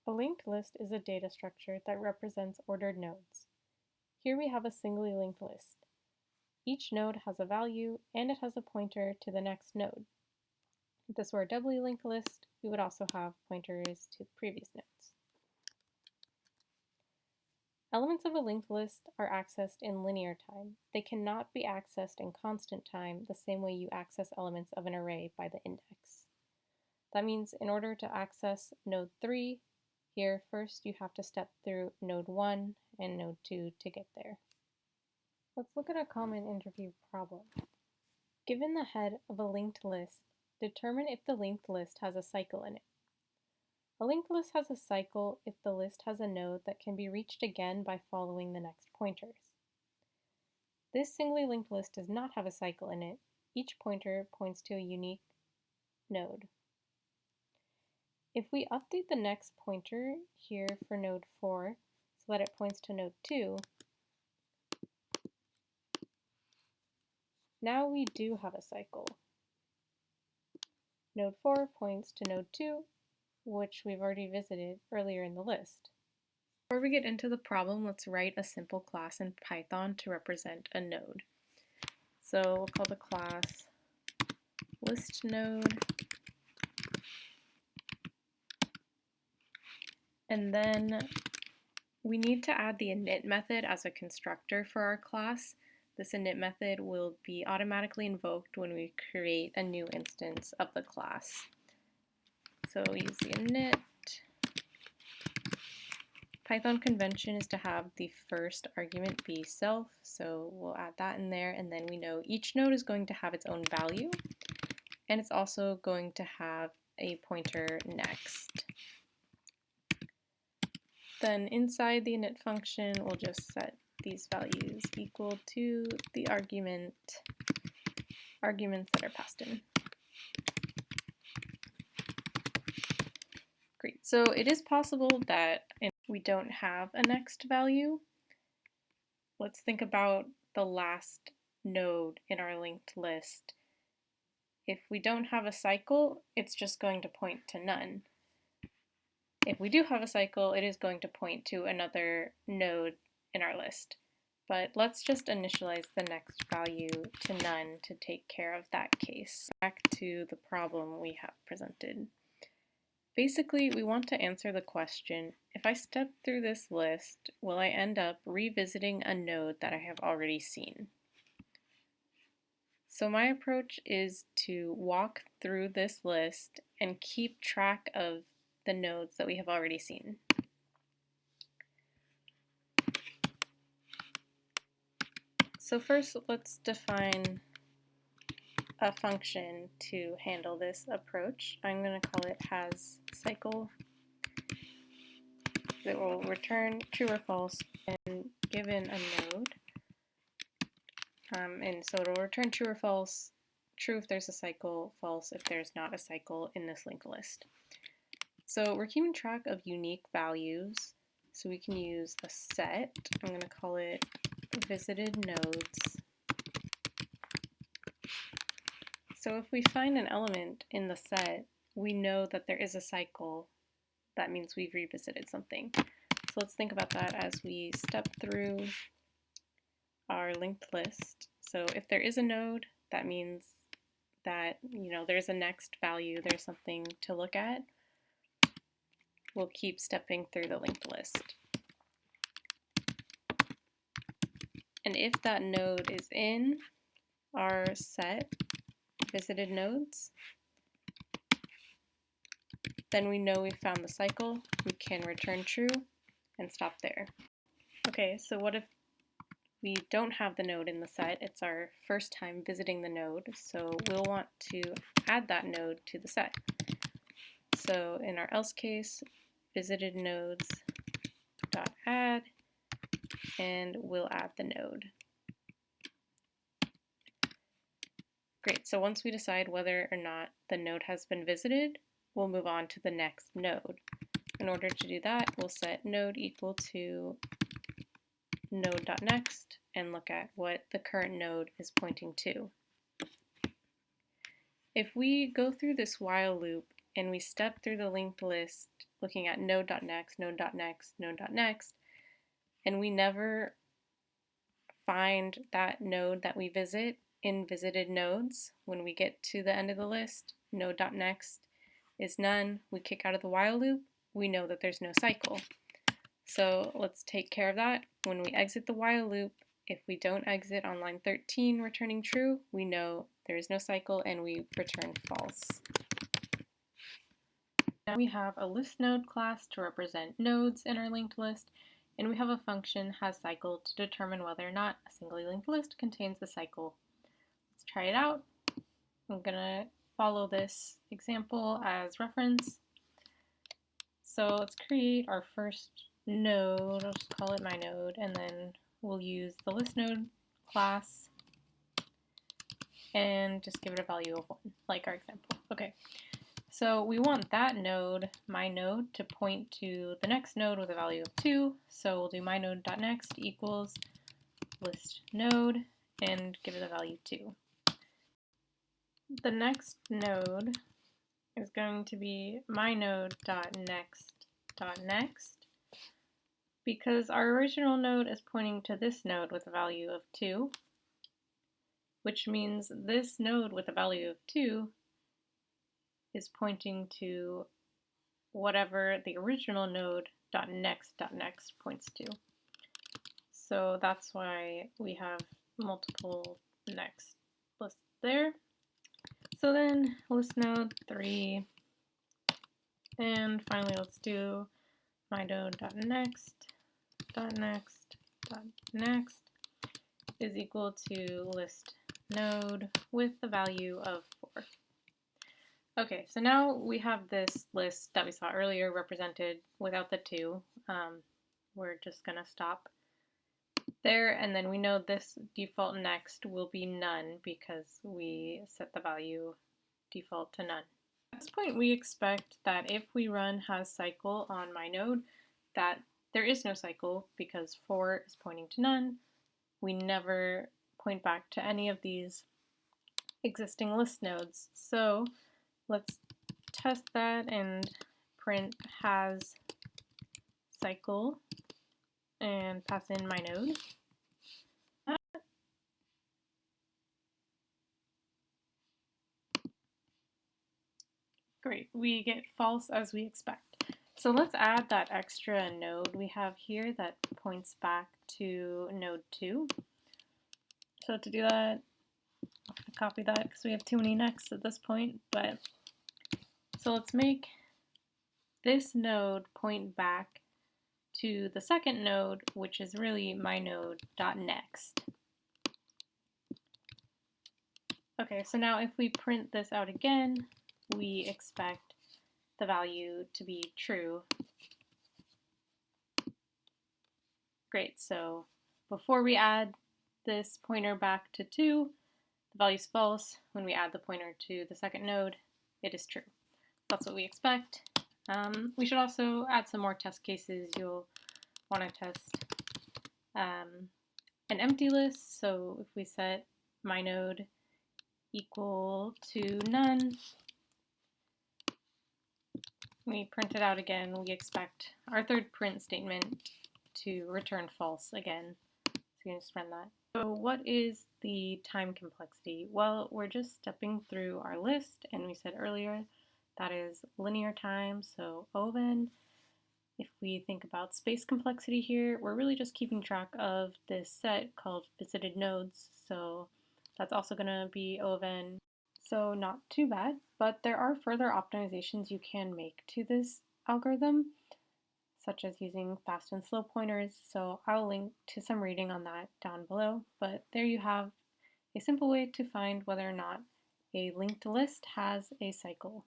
A linked list is a data structure that represents ordered nodes. Here we have a singly linked list. Each node has a value and it has a pointer to the next node. If this were a doubly linked list, we would also have pointers to the previous nodes. Elements of a linked list are accessed in linear time. They cannot be accessed in constant time the same way you access elements of an array by the index. That means in order to access node 3, here first you have to step through node 1 and node 2 to get there. Let's look at a common interview problem. Given the head of a linked list, determine if the linked list has a cycle in it. A linked list has a cycle if the list has a node that can be reached again by following the next pointers. This singly linked list does not have a cycle in it. Each pointer points to a unique node. If we update the next pointer here for node 4 so that it points to node 2, now we do have a cycle. Node 4 points to node 2, which we've already visited earlier in the list. Before we get into the problem, let's write a simple class in Python to represent a node. So we'll call the class listNode, and then we need to add the init method as a constructor for our class. This init method will be automatically invoked when we create a new instance of the class. So use the init. Python convention is to have the first argument be self, so we'll add that in there, and then we know each node is going to have its own value, and it's also going to have a pointer next. Then inside the init function, we'll just set these values equal to the arguments that are passed in. Great, so it is possible that we don't have a next value. Let's think about the last node in our linked list. If we don't have a cycle, it's just going to point to none. If we do have a cycle, it is going to point to another node in our list. But let's just initialize the next value to none to take care of that case. Back to the problem we have presented. Basically, we want to answer the question, if I step through this list, will I end up revisiting a node that I have already seen? So my approach is to walk through this list and keep track of the nodes that we have already seen. So first, let's define a function to handle this approach. I'm going to call it hasCycle. It will return true or false and given a node. And so it will return true or false, true if there's a cycle, false if there's not a cycle in this linked list. So we're keeping track of unique values, so we can use a set. I'm going to call it visited nodes. So if we find an element in the set, we know that there is a cycle. That means we've revisited something. So let's think about that as we step through our linked list. So if there is a node, that means that, there's a next value, there's something to look at. We'll keep stepping through the linked list. And if that node is in our set, visited nodes, then we know we found the cycle. We can return true and stop there. Okay, so what if we don't have the node in the set? It's our first time visiting the node, so we'll want to add that node to the set. So in our else case, visited nodes dot add, and we'll add the node. Great, so once we decide whether or not the node has been visited, we'll move on to the next node. In order to do that, we'll set node equal to node.next and look at what the current node is pointing to. If we go through this while loop and we step through the linked list looking at node.next, node.next, node.next, and we never find that node that we visit in visited nodes. When we get to the end of the list, node.next is none. We kick out of the while loop, we know that there's no cycle. So let's take care of that. When we exit the while loop, if we don't exit on line 13 returning true, we know there is no cycle and we return false. Now we have a list node class to represent nodes in our linked list, and we have a function hasCycle to determine whether or not a singly linked list contains a cycle. Let's try it out. I'm going to follow this example as reference. So let's create our first node. I'll just call it my node, and then we'll use the list node class and just give it a value of 1, like our example. Okay, so we want that node, my node, to point to the next node with a value of 2. So we'll do my node.next equals list node and give it a value 2. The next node is going to be my node.next.next because our original node is pointing to this node with a value of 2, which means this node with a value of 2 is pointing to whatever the original node.next.next points to. So that's why we have multiple next lists there. So then list node 3, and finally let's do my node.next.next.next is equal to list node with the value of 4. Okay, so now we have this list that we saw earlier represented without the 2. We're just going to stop there, and then we know this default next will be none because we set the value default to none. At this point, we expect that if we run hasCycle on my node, that there is no cycle because 4 is pointing to none. We never point back to any of these existing list nodes. So let's test that and print hasCycle and pass in my node. Great, we get false as we expect. So let's add that extra node we have here that points back to node 2. So to do that, I'm going to copy that because we have too many nexts at this point. But so let's make this node point back to the second node, which is really my node.next. Okay, so now if we print this out again, we expect the value to be true. Great, so before we add this pointer back to 2, the value is false. When we add the pointer to the second node, it is true. That's what we expect. We should also add some more test cases. You'll want to test an empty list. So if we set my node equal to none, we print it out again, we expect our third print statement to return false again. So you can just run that. So what is the time complexity? Well, we're just stepping through our list, and we said earlier that is linear time, so O of n. If we think about space complexity here, we're really just keeping track of this set called visited nodes, so that's also going to be O of n. So not too bad, but there are further optimizations you can make to this algorithm, such as using fast and slow pointers, so I'll link to some reading on that down below, but there you have a simple way to find whether or not a linked list has a cycle.